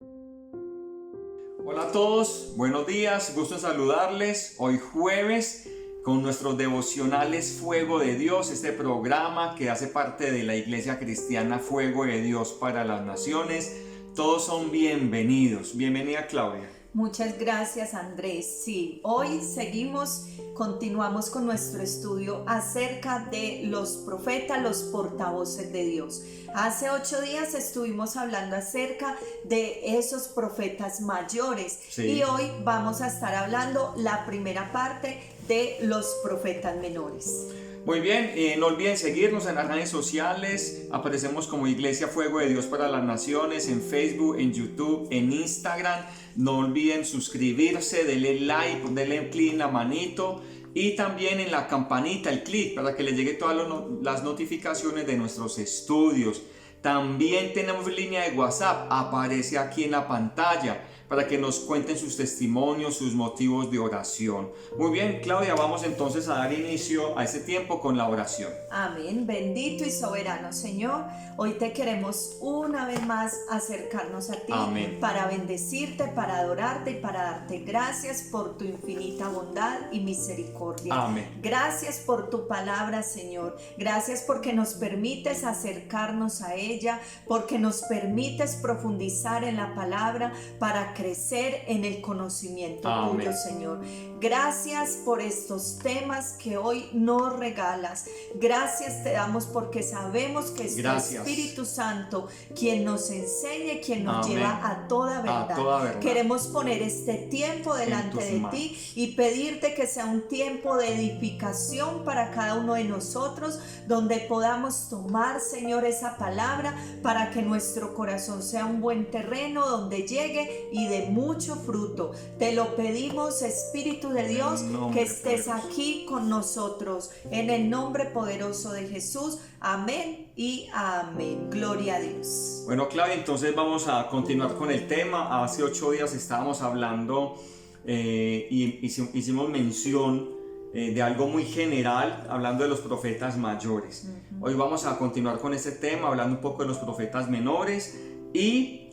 Hola a todos, buenos días, gusto en saludarles. Hoy jueves con nuestros devocionales Fuego de Dios, este programa que hace parte de la Iglesia Cristiana Fuego de Dios para las Naciones. Todos son bienvenidos. Bienvenida, Claudia. Muchas gracias, Andrés. Sí, hoy continuamos con nuestro estudio acerca de los profetas, los portavoces de Dios. Hace 8 días estuvimos hablando acerca de esos profetas mayores, Sí. y hoy vamos a estar hablando la primera parte de los profetas menores. Muy bien, no olviden seguirnos en las redes sociales. Aparecemos como Iglesia Fuego de Dios para las Naciones en Facebook, en YouTube, en Instagram. No olviden suscribirse, denle like, denle clic en la manito y también en la campanita, el clic, para que les llegue todas las notificaciones de nuestros estudios. También tenemos línea de WhatsApp, aparece aquí en la pantalla, para que nos cuenten sus testimonios, sus motivos de oración. Muy bien, Claudia, vamos entonces a dar inicio a este tiempo con la oración. Amén. Bendito y soberano Señor, hoy te queremos una vez más acercarnos a ti. Amén. Para bendecirte, para adorarte y para darte gracias por tu infinita bondad y misericordia. Amén. Gracias por tu palabra, Señor. Gracias porque nos permites acercarnos a ella, porque nos permites profundizar en la palabra para crecer en el conocimiento tuyo, Señor. Gracias por estos temas que hoy nos regalas. Gracias te damos porque sabemos que es tu Espíritu Santo quien nos enseña, quien nos lleva a toda verdad. Queremos poner este tiempo delante de ti y pedirte que sea un tiempo de edificación para cada uno de nosotros, donde podamos tomar, Señor, esa palabra para que nuestro corazón sea un buen terreno donde llegue y dé mucho fruto. Te lo pedimos, Espíritu de Dios, que estés aquí con nosotros, en el nombre poderoso de Jesús. Amén y amén. Gloria a Dios. Bueno, Claudia, entonces vamos a continuar con el tema. Hace 8 días estábamos hablando y hicimos mención de algo muy general, hablando de los profetas mayores. Hoy vamos a continuar con este tema, hablando un poco de los profetas menores. Y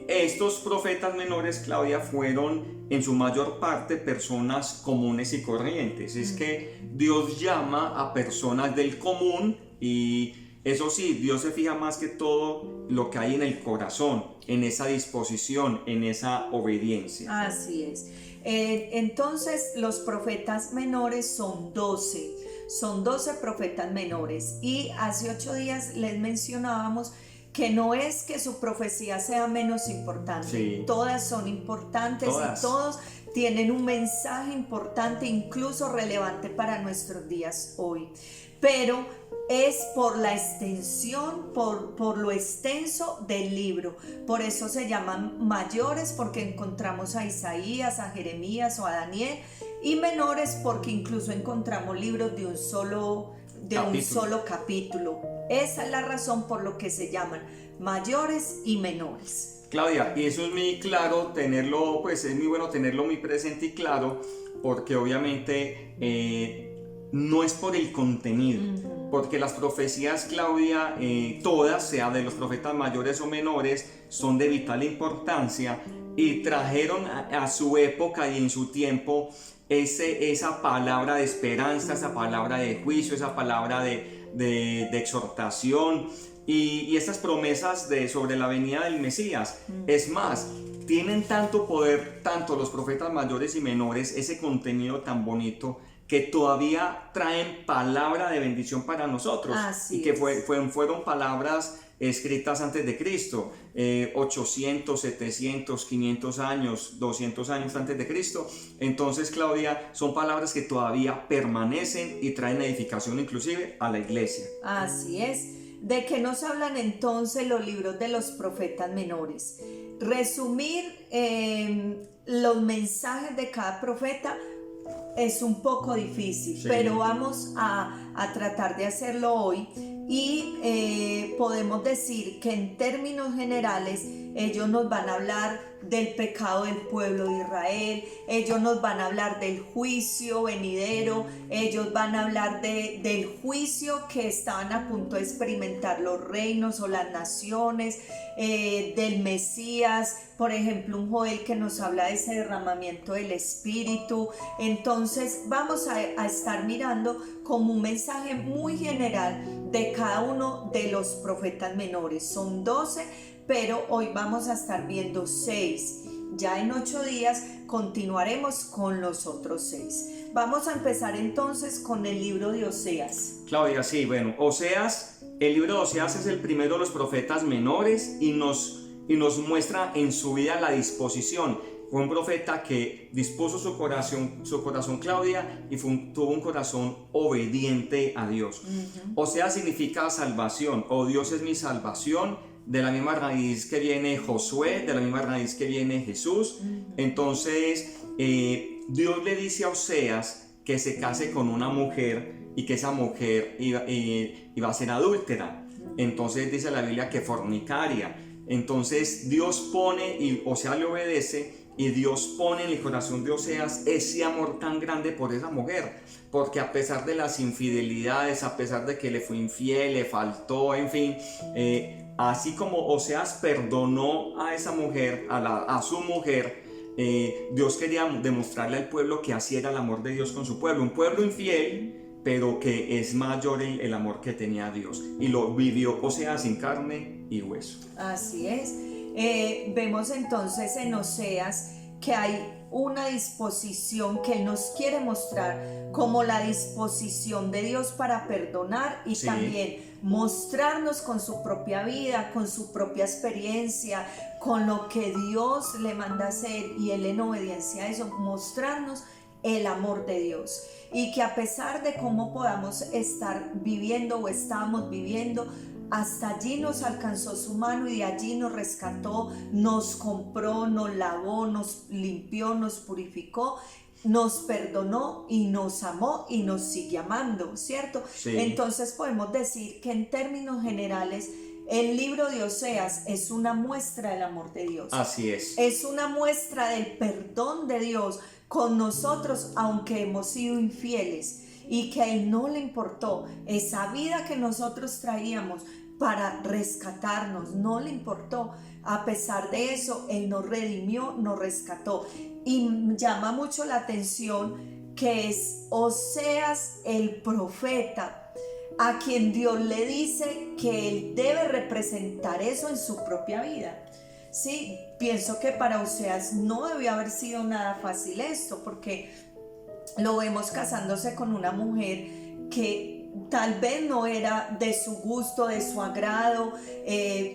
estos profetas menores, Claudia, fueron en su mayor parte personas comunes y corrientes. Es que Dios llama a personas del común, y eso sí, Dios se fija más que todo lo que hay en el corazón, en esa disposición, en esa obediencia. Así es. Entonces los profetas menores son 12. Son 12 profetas menores, y hace 8 días les mencionábamos que no es que su profecía sea menos importante. Sí. Todas son importantes. Todas. Y todos tienen un mensaje importante, incluso relevante para nuestros días hoy. Pero es por la extensión, por lo extenso del libro. Por eso se llaman mayores, porque encontramos a Isaías, a Jeremías o a Daniel, y menores porque incluso encontramos libros de un solo capítulo. Esa es la razón por lo que se llaman mayores y menores. Claudia, y eso es muy claro tenerlo, pues es muy bueno tenerlo muy presente y claro, porque obviamente no es por el contenido, porque las profecías, Claudia, todas, sea de los profetas mayores o menores, son de vital importancia y trajeron a su época y en su tiempo esa palabra de esperanza, esa palabra de juicio, esa palabra de exhortación y estas promesas sobre la venida del Mesías. Es más, tienen tanto poder, tanto los profetas mayores y menores, ese contenido tan bonito, que todavía traen palabra de bendición para nosotros. Así y que es. fueron palabras escritas antes de Cristo, 800, 700, 500 años, 200 años antes de Cristo. Entonces, Claudia, son palabras que todavía permanecen y traen edificación inclusive a la iglesia. Así es. ¿De qué nos hablan entonces los libros de los profetas menores? Resumir los mensajes de cada profeta es un poco difícil, Sí. pero vamos a a tratar de hacerlo hoy y podemos decir que en términos generales ellos nos van a hablar del pecado del pueblo de Israel, ellos nos van a hablar del juicio venidero, ellos van a hablar del juicio que estaban a punto de experimentar los reinos o las naciones, del Mesías, por ejemplo un Joel que nos habla de ese derramamiento del Espíritu. Entonces vamos a estar mirando como un mensaje muy general de cada uno de los profetas menores. Son 12, pero hoy vamos a estar viendo 6. Ya en 8 días continuaremos con los otros 6. Vamos a empezar entonces con el libro de Oseas. Claudia, sí, bueno, Oseas, el libro de Oseas es el primero de los profetas menores y nos muestra en su vida la disposición. Fue un profeta que dispuso su corazón, Claudia, y tuvo un corazón obediente a Dios. Oseas significa salvación, o Dios es mi salvación, de la misma raíz que viene Josué, de la misma raíz que viene Jesús. Entonces Dios le dice a Oseas que se case con una mujer y que esa mujer iba a ser adúltera. Entonces dice la Biblia que fornicaria. Entonces Dios pone, y Oseas le obedece, y Dios pone en el corazón de Oseas ese amor tan grande por esa mujer, porque a pesar de las infidelidades, a pesar de que le fue infiel, le faltó, en fin, así como Oseas perdonó a esa mujer, a su mujer, Dios quería demostrarle al pueblo que así era el amor de Dios con su pueblo, un pueblo infiel, pero que es mayor el amor que tenía Dios, y lo vivió Oseas sin carne y hueso. Así es. Vemos entonces en Oseas que hay una disposición que Él nos quiere mostrar como la disposición de Dios para perdonar y también mostrarnos con su propia vida, con su propia experiencia, con lo que Dios le manda hacer, y Él en obediencia a eso mostrarnos el amor de Dios, y que a pesar de cómo podamos estar viviendo o estamos viviendo, hasta allí nos alcanzó su mano y de allí nos rescató, nos compró, nos lavó, nos limpió, nos purificó, nos perdonó y nos amó y nos sigue amando, ¿cierto? Sí. Entonces podemos decir que en términos generales el libro de Oseas es una muestra del amor de Dios. Así es. Es una muestra del perdón de Dios con nosotros, aunque hemos sido infieles, y que a Él no le importó esa vida que nosotros traíamos para rescatarnos, no le importó. A pesar de eso, Él nos redimió, nos rescató. Y llama mucho la atención que es Oseas el profeta, a quien Dios le dice que Él debe representar eso en su propia vida. Sí, pienso que para Oseas no debió haber sido nada fácil esto, porque lo vemos casándose con una mujer que tal vez no era de su gusto, de su agrado.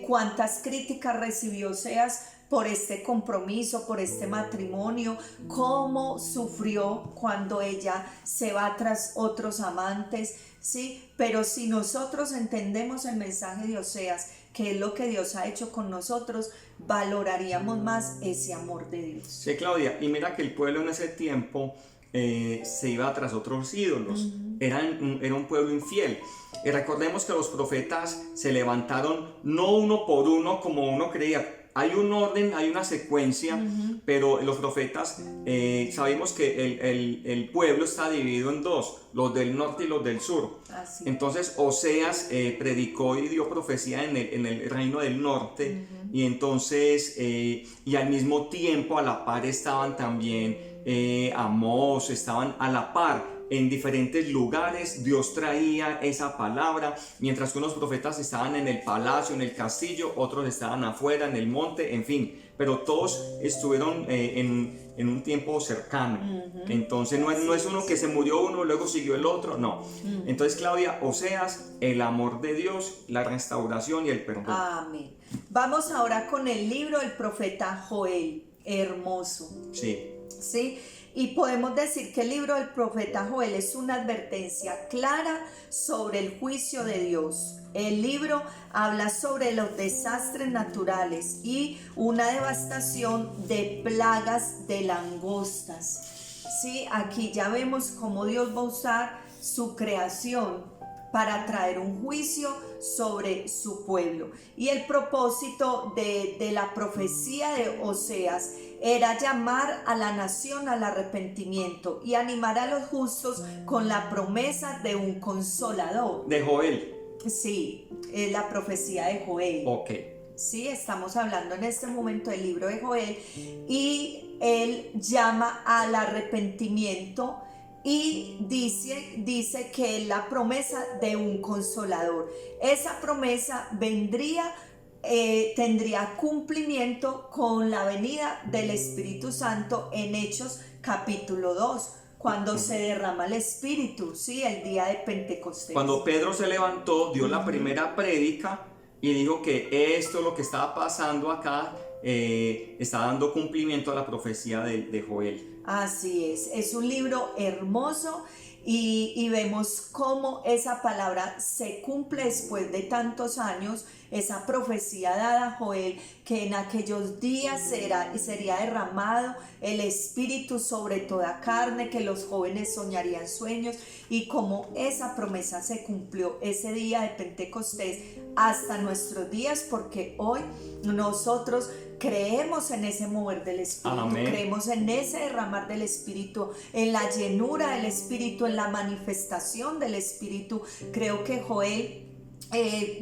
Cuántas críticas recibió Oseas por este compromiso, por este matrimonio, cómo sufrió cuando ella se va tras otros amantes, ¿sí? Pero si nosotros entendemos el mensaje de Oseas, que es lo que Dios ha hecho con nosotros, valoraríamos más ese amor de Dios. Sí, Claudia, y mira que el pueblo en ese tiempo se iba tras otros ídolos. Era un pueblo infiel. Y recordemos que los profetas se levantaron no uno por uno como uno creía. Hay un orden, hay una secuencia, pero los profetas, sabemos que el pueblo está dividido en dos, los del norte y los del sur. Entonces Oseas predicó y dio profecía en el reino del norte, y entonces, y al mismo tiempo a la par estaban también Amós, estaban a la par. En diferentes lugares Dios traía esa palabra, mientras que unos profetas estaban en el palacio, en el castillo, otros estaban afuera, en el monte, en fin, pero todos estuvieron en un tiempo cercano. Entonces no es uno que se murió uno, luego siguió el otro, no. Entonces, Claudia, Oseas, el amor de Dios, la restauración y el perdón. Amén. Vamos ahora con el libro del profeta Joel, hermoso. Sí. Y podemos decir que el libro del profeta Joel es una advertencia clara sobre el juicio de Dios. El libro habla sobre los desastres naturales y una devastación de plagas de langostas. Sí, aquí ya vemos cómo Dios va a usar su creación para traer un juicio sobre su pueblo. Y el propósito de la profecía de Oseas era llamar a la nación al arrepentimiento y animar a los justos con la promesa de un consolador. De Joel. Sí, la profecía de Joel. Ok. Sí, estamos hablando en este momento del libro de Joel y él llama al arrepentimiento y dice que es la promesa de un consolador. Esa promesa tendría cumplimiento con la venida del Espíritu Santo en Hechos capítulo 2. Cuando se derrama el Espíritu, sí, el día de Pentecostés. Cuando Pedro se levantó, dio la primera prédica y dijo que esto, lo que estaba pasando acá, está dando cumplimiento a la profecía de Joel. Así es un libro hermoso y vemos cómo esa palabra se cumple después de tantos años, esa profecía dada a Joel, que en aquellos días sería derramado el Espíritu sobre toda carne, que los jóvenes soñarían sueños, y como esa promesa se cumplió ese día de Pentecostés hasta nuestros días, porque hoy nosotros creemos en ese mover del Espíritu. Amén. Creemos en ese derramar del Espíritu, en la llenura del Espíritu, en la manifestación del Espíritu. Creo que Joel,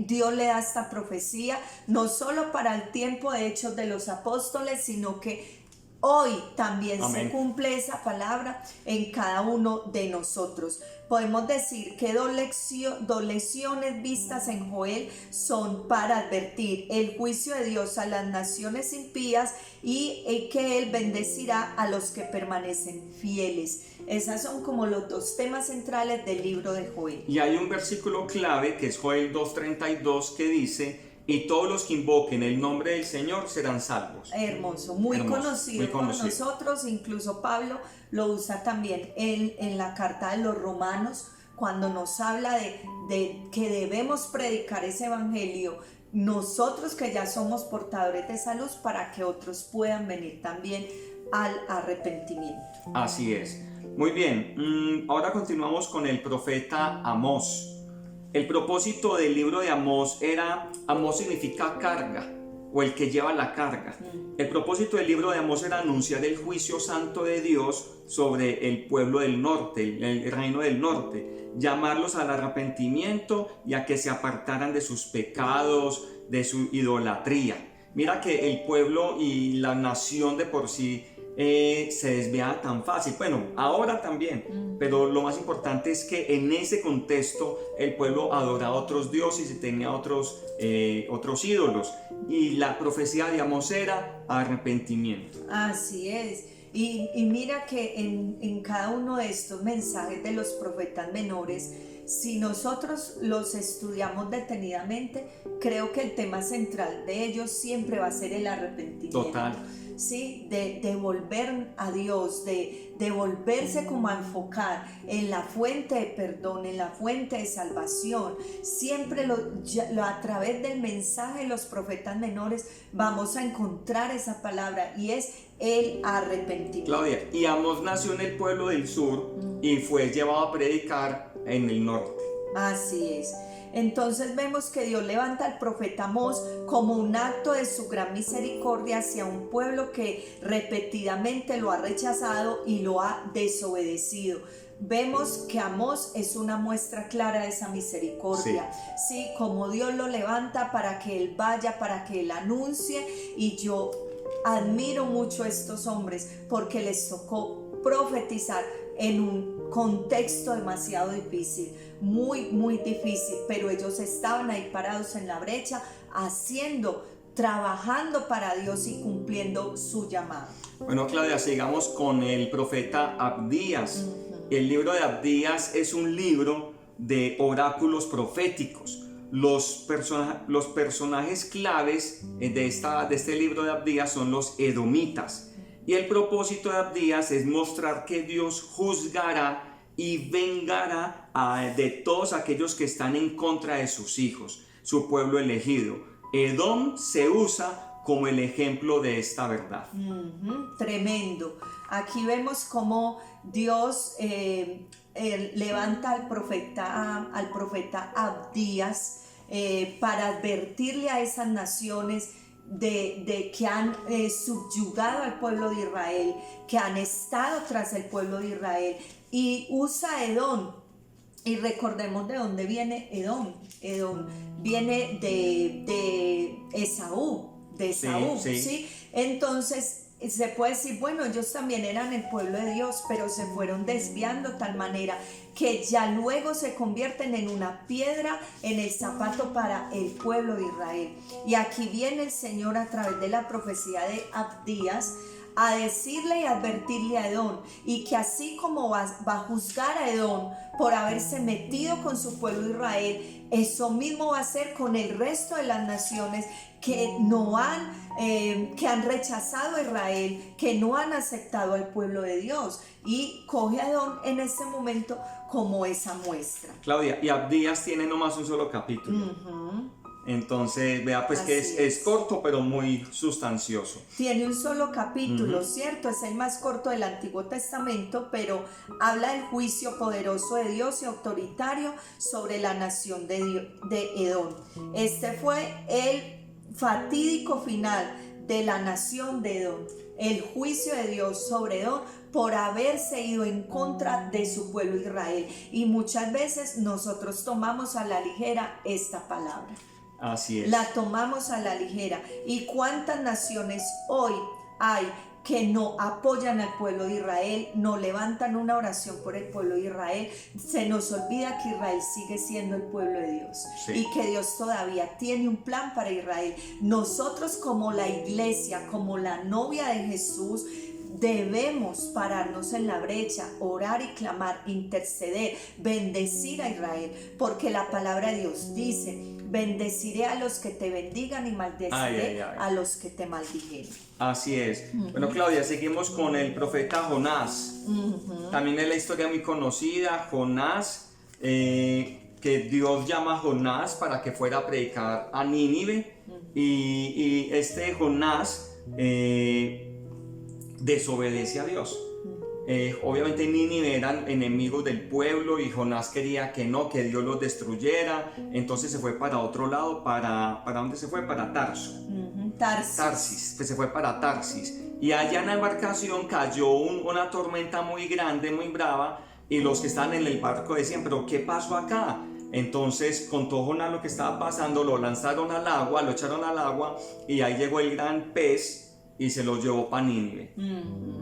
Dios le da esta profecía no solo para el tiempo de Hechos de los Apóstoles, sino que hoy también Amén. se cumple esa palabra en cada uno de nosotros. Podemos decir que dos lecciones vistas en Joel son para advertir el juicio de Dios a las naciones impías y que Él bendecirá a los que permanecen fieles. Esos son como los dos temas centrales del libro de Joel. Y hay un versículo clave que es Joel 2:32 que dice: y todos los que invoquen el nombre del Señor serán salvos. Hermoso, muy conocido por nosotros. Incluso Pablo lo usa también en la carta de los Romanos, cuando nos habla de que debemos predicar ese evangelio, nosotros que ya somos portadores de esa luz, para que otros puedan venir también al arrepentimiento. Así es. Muy bien, ahora continuamos con el profeta Amós. El propósito del libro de Amós Amós significa carga, o el que lleva la carga. El propósito del libro de Amós era anunciar el juicio santo de Dios sobre el pueblo del norte, el reino del norte, llamarlos al arrepentimiento y a que se apartaran de sus pecados, de su idolatría. Mira que el pueblo y la nación de por sí se desviaba tan fácil. Bueno, ahora también, pero lo más importante es que en ese contexto el pueblo adoraba a otros dioses y tenía otros ídolos, y la profecía de Amós era arrepentimiento. Así es. Y mira que en cada uno de estos mensajes de los profetas menores, si nosotros los estudiamos detenidamente, creo que el tema central de ellos siempre va a ser el arrepentimiento. Total. Sí, de volver a Dios, de volverse como a enfocar en la fuente de perdón, en la fuente de salvación. Siempre a través del mensaje de los profetas menores vamos a encontrar esa palabra, y es el arrepentimiento. Claudia, y Amós nació en el pueblo del sur y fue llevado a predicar en el norte. Así es. Entonces vemos que Dios levanta al profeta Amós como un acto de su gran misericordia hacia un pueblo que repetidamente lo ha rechazado y lo ha desobedecido. Vemos que Amós es una muestra clara de esa misericordia, sí, como Dios lo levanta para que él vaya, para que él anuncie. Y yo admiro mucho a estos hombres porque les tocó profetizar en un contexto demasiado difícil, muy difícil, pero ellos estaban ahí parados en la brecha, trabajando para Dios y cumpliendo su llamado. Bueno, Claudia, sigamos con el profeta Abdías. El libro de Abdías es un libro de oráculos proféticos. Los personajes claves de este libro de Abdías son los edomitas. Y el propósito de Abdías es mostrar que Dios juzgará y vengará de todos aquellos que están en contra de sus hijos, su pueblo elegido. Edom se usa como el ejemplo de esta verdad. Tremendo. Aquí vemos cómo Dios levanta al profeta Abdías para advertirle a esas naciones de que han subyugado al pueblo de Israel, que han estado tras el pueblo de Israel, y usa a Edom. Y recordemos de dónde viene Edom. Edom viene de Esaú, ¿sí? Entonces se puede decir, bueno, ellos también eran el pueblo de Dios, pero se fueron desviando de tal manera que ya luego se convierten en una piedra en el zapato para el pueblo de Israel. Y aquí viene el Señor a través de la profecía de Abdías a decirle y advertirle a Edom, y que así como va a juzgar a Edom por haberse metido con su pueblo Israel, eso mismo va a hacer con el resto de las naciones que han rechazado a Israel, que no han aceptado al pueblo de Dios, y coge a Edom en este momento como esa muestra. Claudia, y Abdías tiene nomás un solo capítulo. Entonces, vea pues que es corto, pero muy sustancioso. Tiene un solo capítulo, ¿cierto? Es el más corto del Antiguo Testamento, pero habla del juicio poderoso de Dios y autoritario sobre la nación de Edom. Este fue el fatídico final de la nación de Edom, el juicio de Dios sobre Edom por haberse ido en contra de su pueblo Israel. Y muchas veces nosotros tomamos a la ligera esta palabra. Así es. La tomamos a la ligera. ¿Y cuántas naciones hoy hay que no apoyan al pueblo de Israel, no levantan una oración por el pueblo de Israel? Se nos olvida que Israel sigue siendo el pueblo de Dios, y que Dios todavía tiene un plan para Israel. Nosotros, como la iglesia, como la novia de Jesús, debemos pararnos en la brecha, orar y clamar, interceder, bendecir a Israel, porque la palabra de Dios dice: bendeciré a los que te bendigan y maldeciré a los que te maldijeren. Así es. Bueno, Claudia, seguimos con el profeta Jonás. También es la historia muy conocida, Jonás, que Dios llama a Jonás para que fuera a predicar a Nínive, y este Jonás desobedece a Dios. Obviamente Nínive eran enemigos del pueblo, y Jonás quería que Dios los destruyera. Entonces se fue para otro lado. ¿Para dónde se fue? Para Tarso. Tarsis. Pues se fue para Tarsis, y allá en la embarcación cayó una tormenta muy grande, muy brava, y los que estaban en el barco decían: ¿pero qué pasó acá? Entonces contó Jonás lo que estaba pasando, lo lanzaron al agua, lo echaron al agua, y ahí llegó el gran pez y se los llevó para Nínive.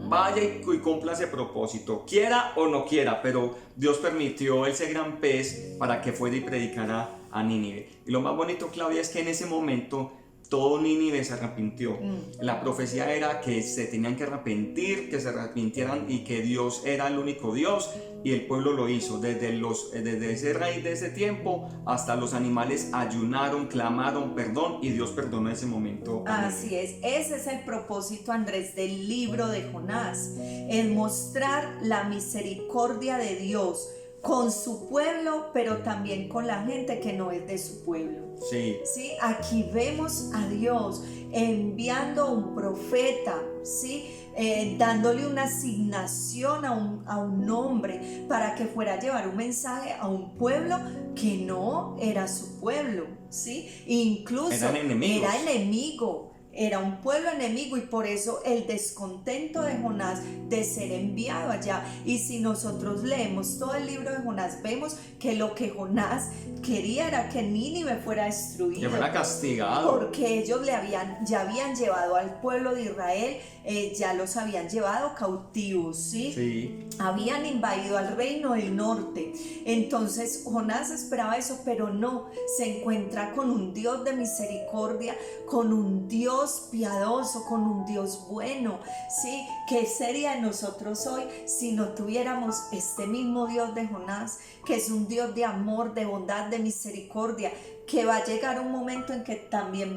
Vaya y cumpla ese propósito, quiera o no quiera, pero Dios permitió ese gran pez para que fuera y predicara a Nínive. Y lo más bonito, Claudia, es que en ese momento todo Nínive se arrepintió. La profecía era que se tenían que arrepentir, que se arrepintieran, y que Dios era el único Dios, y el pueblo lo hizo. Desde ese rey de ese tiempo hasta los animales ayunaron, clamaron perdón, y Dios perdonó ese momento. Así es, ese es el propósito, Andrés, del libro de Jonás, el mostrar la misericordia de Dios con su pueblo, pero también con la gente que no es de su pueblo. Sí. Aquí vemos a Dios enviando un profeta, dándole una asignación a un hombre para que fuera a llevar un mensaje a un pueblo que no era su pueblo, incluso eran enemigos. Era enemigo. Era un pueblo enemigo, y por eso el descontento de Jonás de ser enviado allá. Y si nosotros leemos todo el libro de Jonás, vemos que lo que Jonás quería era que Nínive fuera destruido, que fuera castigado, porque ellos ya habían llevado al pueblo de Israel, ya los habían llevado cautivos, habían invadido al reino del norte. Entonces Jonás esperaba eso, pero no, se encuentra con un Dios de misericordia, con un Dios piadoso, con un Dios bueno. ¿Qué sería de nosotros hoy si no tuviéramos este mismo Dios de Jonás, que es un Dios de amor, de bondad, de misericordia, que va a llegar un momento en que también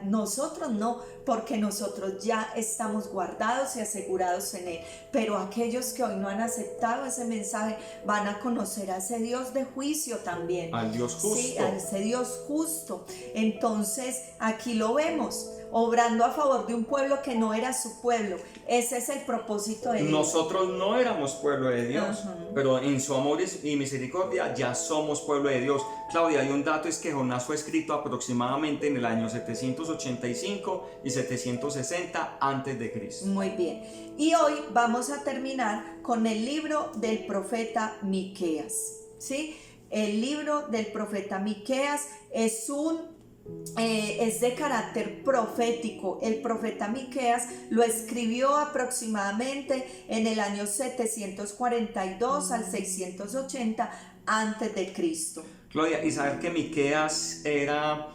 nosotros no, porque nosotros ya estamos guardados y asegurados en Él, pero aquellos que hoy no han aceptado ese mensaje van a conocer a ese Dios de juicio también, al Dios justo, a ese Dios justo. Entonces aquí lo vemos. obrando a favor de un pueblo que no era su pueblo. Ese es el propósito de Dios. Nosotros no éramos pueblo de Dios, pero en su amor y misericordia ya somos pueblo de Dios. Claudia, hay un dato, es que Jonás fue escrito aproximadamente en el año 785 y 760 antes de Cristo. Muy bien. Y hoy vamos a terminar con el libro del profeta Miqueas, ¿sí? El libro del profeta Miqueas es de carácter profético. El profeta Miqueas lo escribió aproximadamente en el año 742 al 680 antes de Cristo. Claudia, y saber que Miqueas era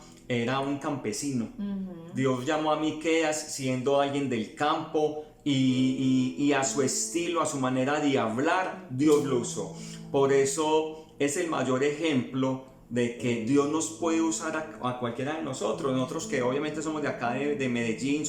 un campesino. Dios llamó a Miqueas siendo alguien del campo y a su estilo, a su manera de hablar, Dios lo usó. Por eso es el mayor ejemplo de que Dios nos puede usar a cualquiera de nosotros que obviamente somos de acá de Medellín,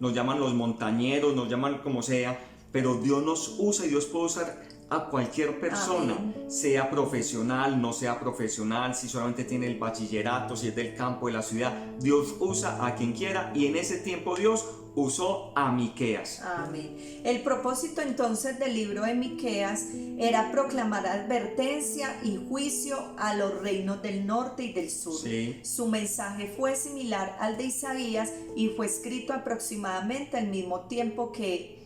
nos llaman los montañeros, nos llaman como sea, pero Dios nos usa y Dios puede usar a cualquier persona, sea profesional, no sea profesional, si solamente tiene el bachillerato, si es del campo, de la ciudad. Dios usa a quien quiera, y en ese tiempo Dios usó a Miqueas. Amén. El propósito entonces del libro de Miqueas era proclamar advertencia y juicio a los reinos del norte y del sur. Sí. Su mensaje fue similar al de Isaías y fue escrito aproximadamente al mismo tiempo que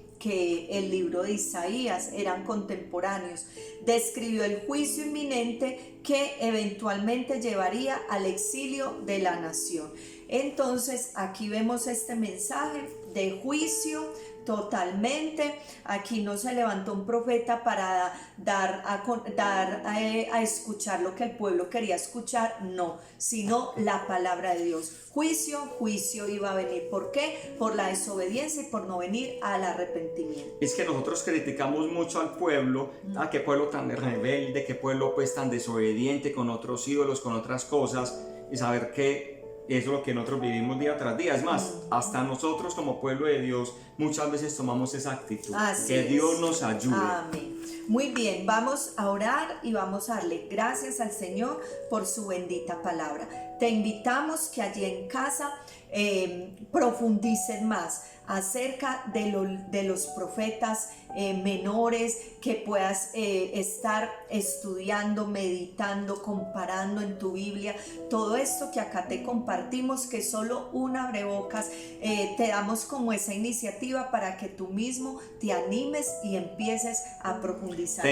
el libro de Isaías, eran contemporáneos. Describió el juicio inminente que eventualmente llevaría al exilio de la nación. Entonces aquí vemos este mensaje de juicio totalmente. Aquí no se levantó un profeta para dar a escuchar lo que el pueblo quería escuchar, no, sino la palabra de Dios. Juicio iba a venir. ¿Por qué? Por la desobediencia y por no venir al arrepentimiento. Es que nosotros criticamos mucho al pueblo, qué pueblo tan rebelde, qué pueblo pues tan desobediente, con otros ídolos, con otras cosas, y saber que eso es lo que nosotros vivimos día tras día. Es más, hasta nosotros como pueblo de Dios muchas veces tomamos esa actitud. Que Dios nos ayude. Amén. Muy bien, vamos a orar y vamos a darle gracias al Señor por su bendita palabra. Te invitamos que allí en casa profundicen más acerca de los profetas menores, que puedas estar estudiando, meditando, comparando en tu Biblia todo esto que acá te compartimos, que solo un abrebocas. Te damos como esa iniciativa para que tú mismo te animes y empieces a profundizar.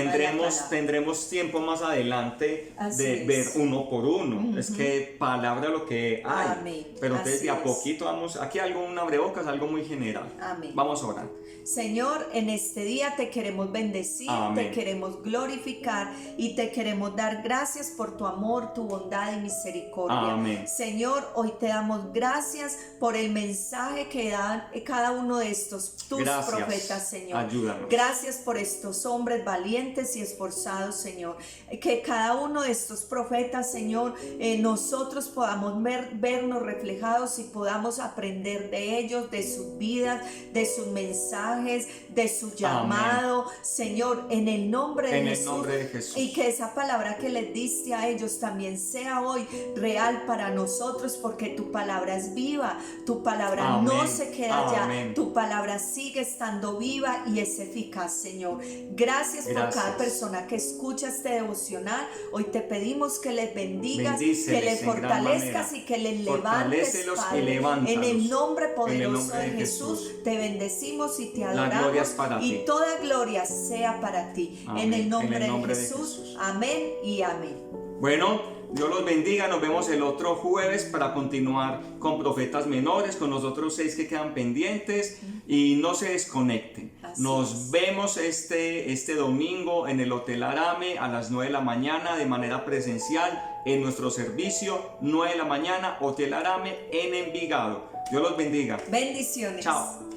Tendremos tiempo más adelante de ver uno por uno. Es que palabra lo que hay. Amén. Pero entonces de a poquito vamos, aquí un abrebocas, algo muy general. Amén. Vamos a orar. Señor, en este día te queremos bendecir, te queremos glorificar y te queremos dar gracias por tu amor, tu bondad y misericordia. Amén. Señor, hoy te damos gracias por el mensaje que dan cada uno de estos tus profetas, Señor. Ayúdanos. Gracias por estos hombres valientes y esforzados, Señor. Que cada uno de estos profetas, Señor, nosotros podamos vernos reflejados y podamos aprender de ellos, de sus vidas, de sus mensajes, de su llamado. Amén. Señor, en el nombre de Jesús. Y que esa palabra que les diste a ellos también sea hoy real para nosotros, porque tu palabra es viva, tu palabra no se queda allá, tu palabra sigue estando viva y es eficaz, Señor. Gracias por cada persona que escucha este devocional. Hoy te pedimos que les bendigas, que les fortalezcas y que les levantes, Padre. En el nombre poderoso de Jesús te bendecimos y te adoramos, y toda gloria sea para ti. Amén. En el nombre de Jesús. Amén y amén. Bueno, Dios los bendiga. Nos vemos el otro jueves para continuar con profetas menores, con los otros 6 que quedan pendientes, y no se desconecten. Nos vemos este domingo en el Hotel Arame a las 9 de la mañana de manera presencial en nuestro servicio. 9 de la mañana, Hotel Arame en Envigado. Dios los bendiga. Bendiciones. Chao.